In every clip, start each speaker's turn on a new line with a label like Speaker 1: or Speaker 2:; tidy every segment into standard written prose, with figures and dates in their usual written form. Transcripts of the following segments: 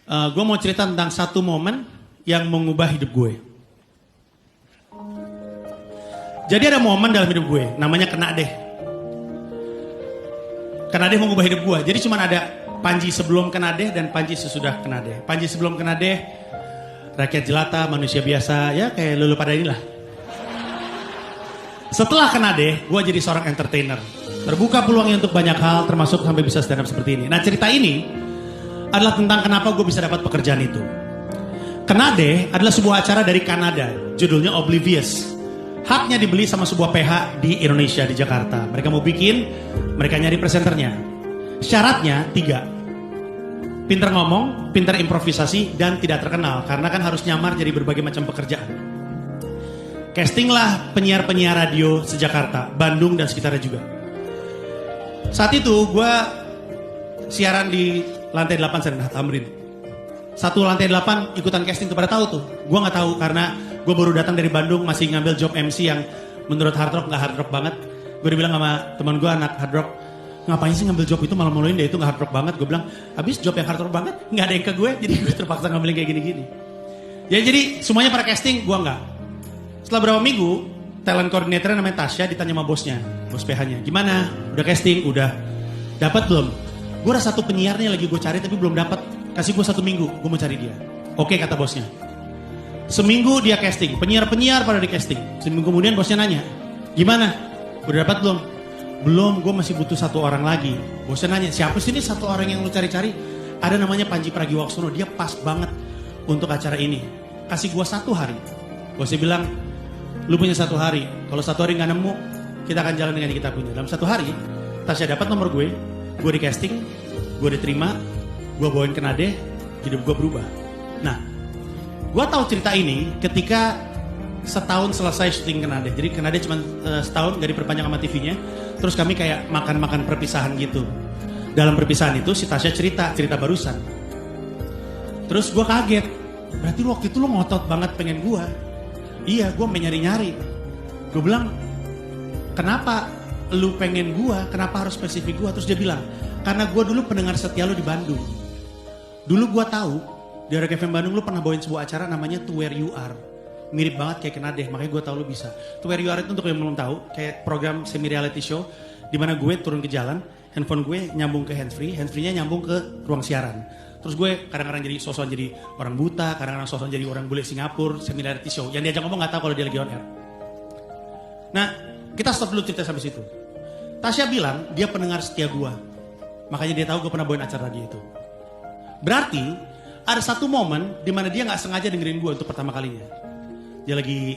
Speaker 1: Gue mau cerita tentang satu momen yang mengubah hidup gue. Jadi ada momen dalam hidup gue, namanya kena deh. Kena deh mengubah hidup gue. Jadi cuma ada Panji sebelum kena deh dan Panji sesudah kena deh. Panji sebelum kena deh, rakyat jelata, manusia biasa, ya kayak lulu pada inilah. Setelah kena deh, gue jadi seorang entertainer. Terbuka peluangnya untuk banyak hal, termasuk sampai bisa stand up seperti ini. Nah cerita ini adalah tentang kenapa gue bisa dapat pekerjaan itu. Kena deh adalah sebuah acara dari Kanada, judulnya Oblivious. Haknya dibeli sama sebuah PH di Indonesia, di Jakarta. Mereka mau bikin, mereka nyari presenternya. Syaratnya 3. Pinter ngomong, pinter improvisasi, dan tidak terkenal. Karena kan harus nyamar jadi berbagai macam pekerjaan. Castinglah penyiar-penyiar radio se-Jakarta, Bandung dan sekitarnya juga. Saat itu gue siaran di lantai 8 Senat Tamrin. Satu lantai 8 ikutan casting tuh, pada tahu tuh. Gue gak tahu karena gue baru datang dari Bandung, masih ngambil job MC yang menurut hard rock gak hard rock banget. Gue udah bilang sama teman gue anak hard rock, ngapain sih ngambil job itu malu-maluin deh, itu gak hard rock banget. Gue bilang, habis job yang hard rock banget gak ada yang ke gue, jadi gue terpaksa ngambilin kayak gini-gini. Ya jadi semuanya para casting, gue enggak. Setelah berapa minggu, talent coordinator namanya Tasya ditanya sama bosnya, bos PH-nya, gimana? Udah casting? Udah. Dapat belum? Gue ada satu penyiarnya lagi gue cari tapi belum dapat. Kasih gue 1 minggu, gue mau cari dia. Oke kata bosnya. Seminggu dia casting, penyiar-penyiar pada di casting. Seminggu kemudian bosnya nanya, gimana? Udah dapat belum? Belum, gue masih butuh 1 orang lagi. Bosnya nanya, siapa sih ini 1 orang yang lu cari-cari? Ada namanya Panji Pragiwaksono, dia pas banget untuk acara ini. Kasih gue 1 hari. Bosnya bilang, lu punya 1 hari. Kalau 1 hari gak nemu, kita akan jalan dengan yang kita punya. Dalam 1 hari, Tasya dapat nomor gue di casting, gue diterima, gue bawain kena deh, hidup gue berubah. Nah, gue tahu cerita ini ketika setahun selesai syuting kena deh. Jadi kena deh cuma setahun, gak diperpanjang sama TV-nya. Terus kami kayak makan-makan perpisahan gitu. Dalam perpisahan itu si Tasya cerita barusan. Terus gue kaget, berarti lu waktu itu lu ngotot banget pengen gue. Iya, gue nyari-nyari. Gue bilang, kenapa lu pengen gue? Kenapa harus spesifik gue? Terus dia bilang, karena gue dulu pendengar setia lu di Bandung. Dulu gue tahu di Rock FM Bandung lu pernah bawain sebuah acara namanya To Where You Are. Mirip banget kayak kena deh, makanya gue tahu lu bisa. To Where You Are itu untuk yang belum tahu, kayak program semi reality show di mana gue turun ke jalan, handphone gue nyambung ke handsfree-nya nyambung ke ruang siaran. Terus gue kadang-kadang jadi sosokan jadi orang buta, kadang-kadang sosokan jadi orang bule Singapura, semi reality show. Yang diajak ngomong gak tahu kalau dia lagi on air. Nah, kita stop dulu cerita sampai situ. Tasya bilang dia pendengar setia gue. Makanya dia tahu gue pernah bawain acara radio itu. Berarti ada satu momen di mana dia gak sengaja dengerin gue untuk pertama kalinya. Dia lagi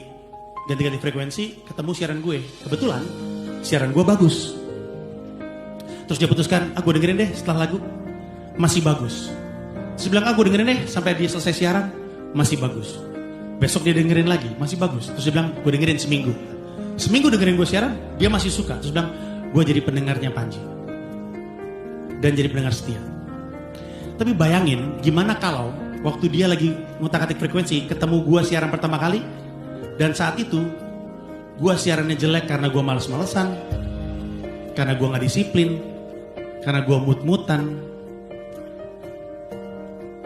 Speaker 1: ganti-ganti frekuensi, ketemu siaran gue. Kebetulan siaran gue bagus. Terus dia putuskan, gue dengerin deh setelah lagu. Masih bagus. Terus bilang, gue dengerin deh sampai dia selesai siaran. Masih bagus. Besok dia dengerin lagi, masih bagus. Terus dia bilang, gue dengerin seminggu. Seminggu dengerin gue siaran, dia masih suka. Terus bilang, gue jadi pendengarnya Panji. Dan jadi pendengar setia. Tapi bayangin, gimana kalau waktu dia lagi ngutak-atik frekuensi, ketemu gue siaran pertama kali, dan saat itu, gue siarannya jelek karena gue males-malesan, karena gue gak disiplin, karena gue mut-mutan.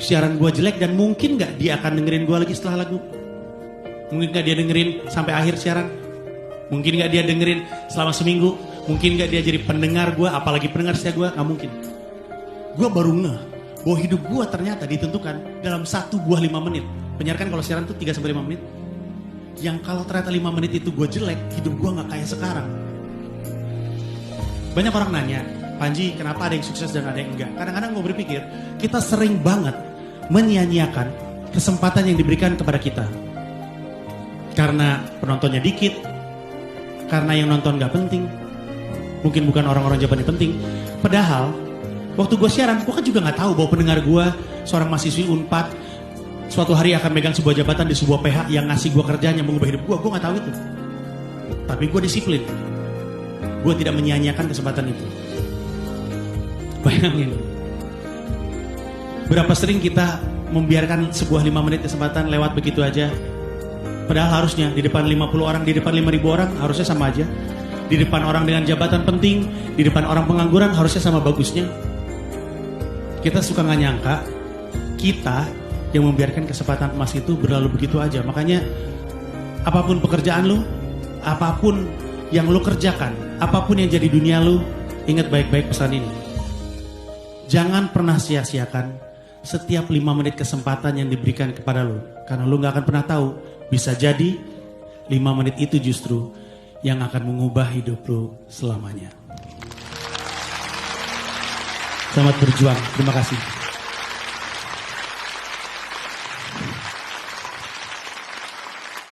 Speaker 1: Siaran gue jelek dan mungkin gak dia akan dengerin gue lagi setelah lagu. Mungkin gak dia dengerin sampai akhir siaran. Mungkin gak dia dengerin selama seminggu. Mungkin gak dia jadi pendengar gue, apalagi pendengar setia gue, gak mungkin. Gue baru ngeh bahwa hidup gue ternyata ditentukan dalam 1 buah 5 menit. Penyiar kan kalau siaran tuh 3-5 menit. Yang kalau ternyata 5 menit itu gue jelek, hidup gue gak kayak sekarang. Banyak orang nanya, Panji kenapa ada yang sukses dan ada yang enggak? Kadang-kadang gue berpikir, kita sering banget menyia-nyiakan kesempatan yang diberikan kepada kita. Karena penontonnya dikit, karena yang nonton gak penting, mungkin bukan orang-orang jawabannya penting. Padahal waktu gue siaran, gue kan juga gak tahu bahwa pendengar gue seorang mahasiswi Unpad suatu hari akan megang sebuah jabatan di sebuah PH yang ngasih gue kerjaan yang mengubah hidup gue. Gue gak tahu itu. Tapi gue disiplin. Gue tidak menyia-nyiakan kesempatan itu. Bayangin, berapa sering kita membiarkan sebuah 5 menit kesempatan lewat begitu aja. Padahal harusnya di depan 50 orang, di depan 5.000 orang harusnya sama aja. Di depan orang dengan jabatan penting, di depan orang pengangguran harusnya sama bagusnya. Kita suka gak nyangka kita yang membiarkan kesempatan emas itu berlalu begitu aja. Makanya apapun pekerjaan lu, apapun yang lu kerjakan, apapun yang jadi dunia lu, ingat baik-baik pesan ini. Jangan pernah sia-siakan setiap 5 menit kesempatan yang diberikan kepada lu. Karena lu gak akan pernah tahu, bisa jadi 5 menit itu justru yang akan mengubah hidup lu selamanya. Selamat berjuang, terima kasih.